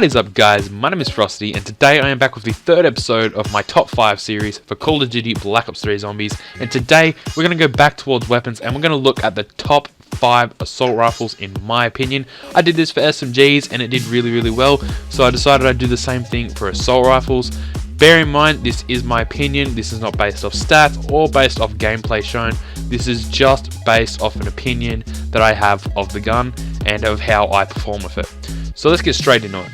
What is up, guys? My name is Frosty, and today I am back with the third episode of my top 5 series for Call of Duty Black Ops 3 Zombies. And today we're going to go back towards weapons and we're going to look at the top 5 assault rifles in my opinion. I did this for SMGs and it did really well, so I decided I'd do the same thing for assault rifles. Bear in mind, this is my opinion. This is not based off stats or based off gameplay shown. This is just based off an opinion that I have of the gun and of how I perform with it. So let's get straight into it.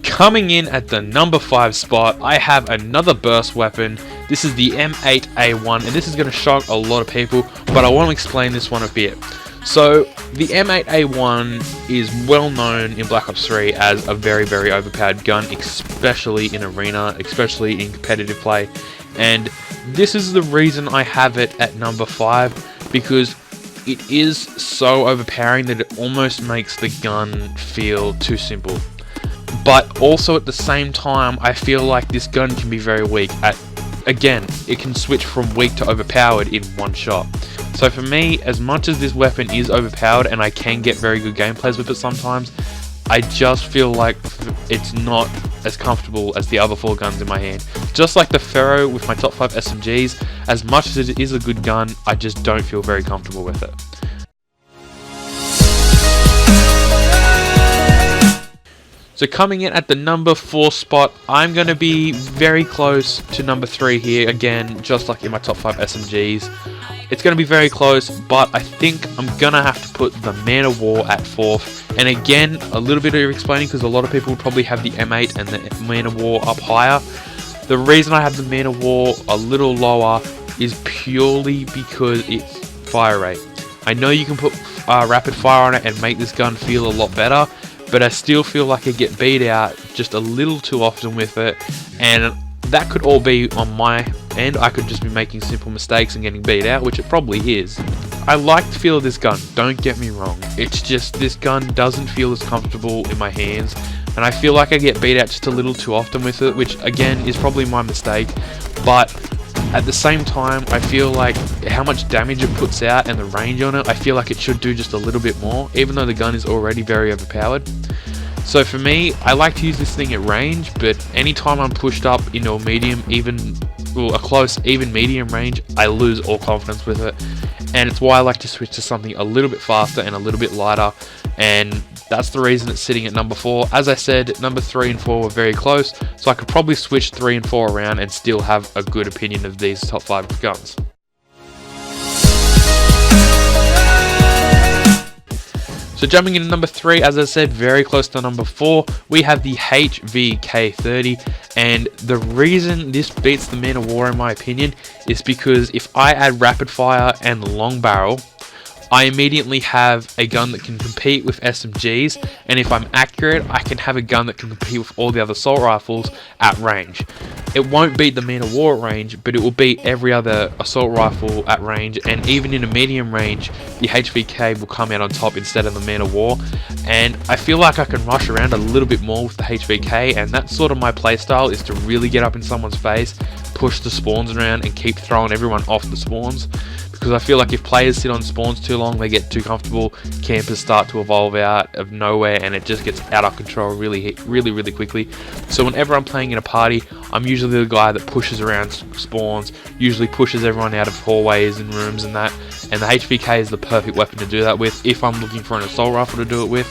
Coming in at the number 5 spot, I have another burst weapon. This is the M8A1, and this is going to shock a lot of people, but I want to explain this one a bit. So, the M8A1 is well known in Black Ops 3 as a very overpowered gun, especially in arena, especially in competitive play. And this is the reason I have it at number 5, because it is so overpowering that it almost makes the gun feel too simple. But also at the same time, I feel like this gun can be very weak. Again, it can switch from weak to overpowered in one shot. So for me, as much as this weapon is overpowered and I can get very good gameplays with it sometimes, I just feel like it's not as comfortable as the other 4 guns in my hand. Just like the Ferro with my top 5 SMGs, as much as it is a good gun, I just don't feel very comfortable with it. So coming in at the number 4 spot, I'm going to be very close to number 3 here, again, just like in my top 5 SMGs. It's going to be very close, but I think I'm going to have to put the ManofWar at 4th. And again, a little bit of explaining, because a lot of people will probably have the M8 and the ManofWar up higher. The reason I have the ManofWar a little lower is purely because it's fire rate. I know you can put rapid fire on it and make this gun feel a lot better, but I still feel like I get beat out just a little too often with it, and that could all be on my end. I could just be making simple mistakes and getting beat out, which it probably is. I like the feel of this gun, don't get me wrong. It's just this gun doesn't feel as comfortable in my hands, and I feel like I get beat out just a little too often with it, which again is probably my mistake. But at the same time, I feel like how much damage it puts out and the range on it, I feel like it should do just a little bit more, even though the gun is already very overpowered. So for me, I like to use this thing at range, but anytime I'm pushed up into a medium, a close, even medium range, I lose all confidence with it. And it's why I like to switch to something a little bit faster and a little bit lighter, and that's the reason it's sitting at number 4. As I said, number 3 and 4 were very close, so I could probably switch 3 and 4 around and still have a good opinion of these top 5 guns. So jumping into number 3, as I said, very close to number 4, we have the HVK30, and the reason this beats the ManofWar in my opinion is because if I add rapid fire and long barrel, I immediately have a gun that can compete with SMGs, and if I'm accurate, I can have a gun that can compete with all the other assault rifles at range. It won't beat the ManofWar at range, but it will beat every other assault rifle at range, and even in a medium range, the HVK will come out on top instead of the ManofWar. And I feel like I can rush around a little bit more with the HVK, and that's sort of my playstyle, is to really get up in someone's face, push the spawns around, and keep throwing everyone off the spawns. Because I feel like if players sit on spawns too long, they get too comfortable, campers start to evolve out of nowhere, and it just gets out of control really quickly. So whenever I'm playing in a party, I'm usually the guy that pushes around spawns, usually pushes everyone out of hallways and rooms and that, and the HVK is the perfect weapon to do that with if I'm looking for an assault rifle to do it with.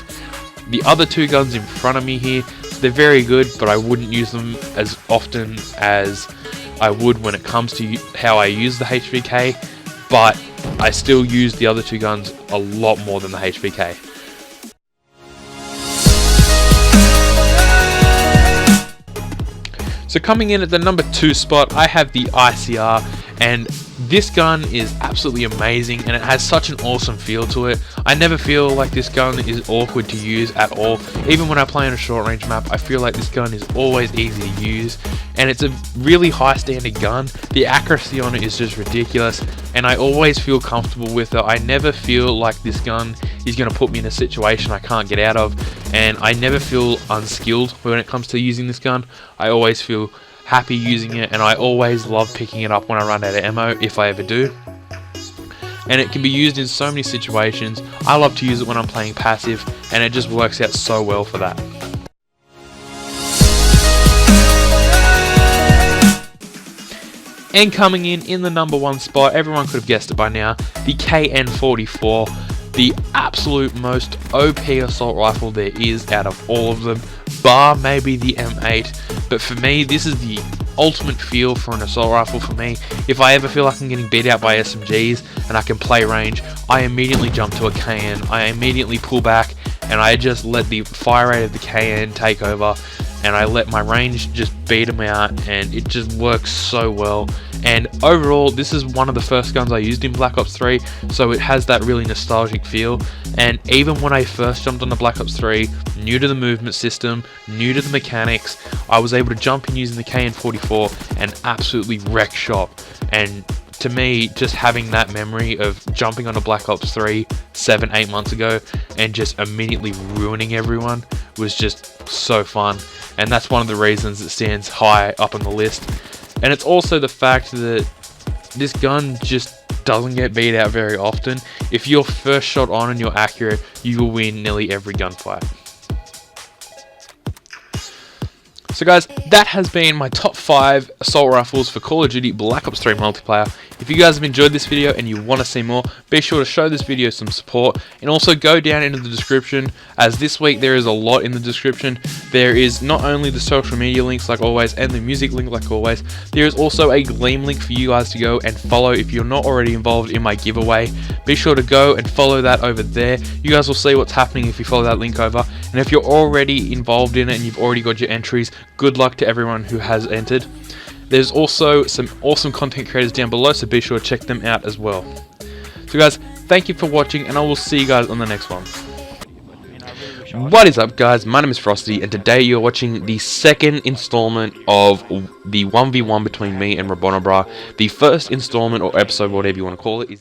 The other 2 guns in front of me here, they're very good, but I wouldn't use them as often as I would when it comes to how I use the HVK. But I still use the other 2 guns a lot more than the HVK. So coming in at the number 2 spot, I have the ICR, and this gun is absolutely amazing and it has such an awesome feel to it. I never feel like this gun is awkward to use at all. Even when I play on a short range map, I feel like this gun is always easy to use, and it's a really high standard gun. The accuracy on it is just ridiculous, and I always feel comfortable with it. I never feel like this gun is going to put me in a situation I can't get out of, and I never feel unskilled when it comes to using this gun. I always feel happy using it, and I always love picking it up when I run out of ammo, if I ever do. and it can be used in so many situations. I love to use it when I'm playing passive, and it just works out so well for that. And coming in the number 1 spot, everyone could have guessed it by now, the KN44, the absolute most OP assault rifle there is out of all of them, bar maybe the M8, but for me, this is the ultimate feel for an assault rifle for me. If I ever feel like I'm getting beat out by SMGs and I can play range, I immediately jump to a KN, I immediately pull back, and I just let the fire rate of the KN take over, and I let my range just beat them out, and it just works so well. And overall, this is one of the first guns I used in Black Ops 3, so it has that really nostalgic feel. And even when I first jumped on the Black Ops 3, new to the movement system, new to the mechanics, I was able to jump in using the KN44 and absolutely wreck shop. And to me, just having that memory of jumping on a Black Ops 3 7-8 months ago and just immediately ruining everyone was just so fun, and that's one of the reasons it stands high up on the list. And it's also the fact that this gun just doesn't get beat out very often. If you're first shot on and you're accurate, you will win nearly every gunfight. So guys, that has been my top 5 assault rifles for Call of Duty Black Ops 3 multiplayer. If you guys have enjoyed this video and you want to see more, be sure to show this video some support, and also go down into the description, as this week there is a lot in the description. There is not only the social media links like always and the music link like always, there is also a Gleam link for you guys to go and follow if you're not already involved in my giveaway. Be sure to go and follow that over there. You guys will see what's happening if you follow that link over, and if you're already involved in it and you've already got your entries, good luck to everyone who has entered. There's also some awesome content creators down below, so be sure to check them out as well. So guys, thank you for watching, and I will see you guys on the next one. What is up guys, my name is Frosty, and today you're watching the second installment of the 1v1 between me and Rabonabra. The first installment, or episode, whatever you want to call it, is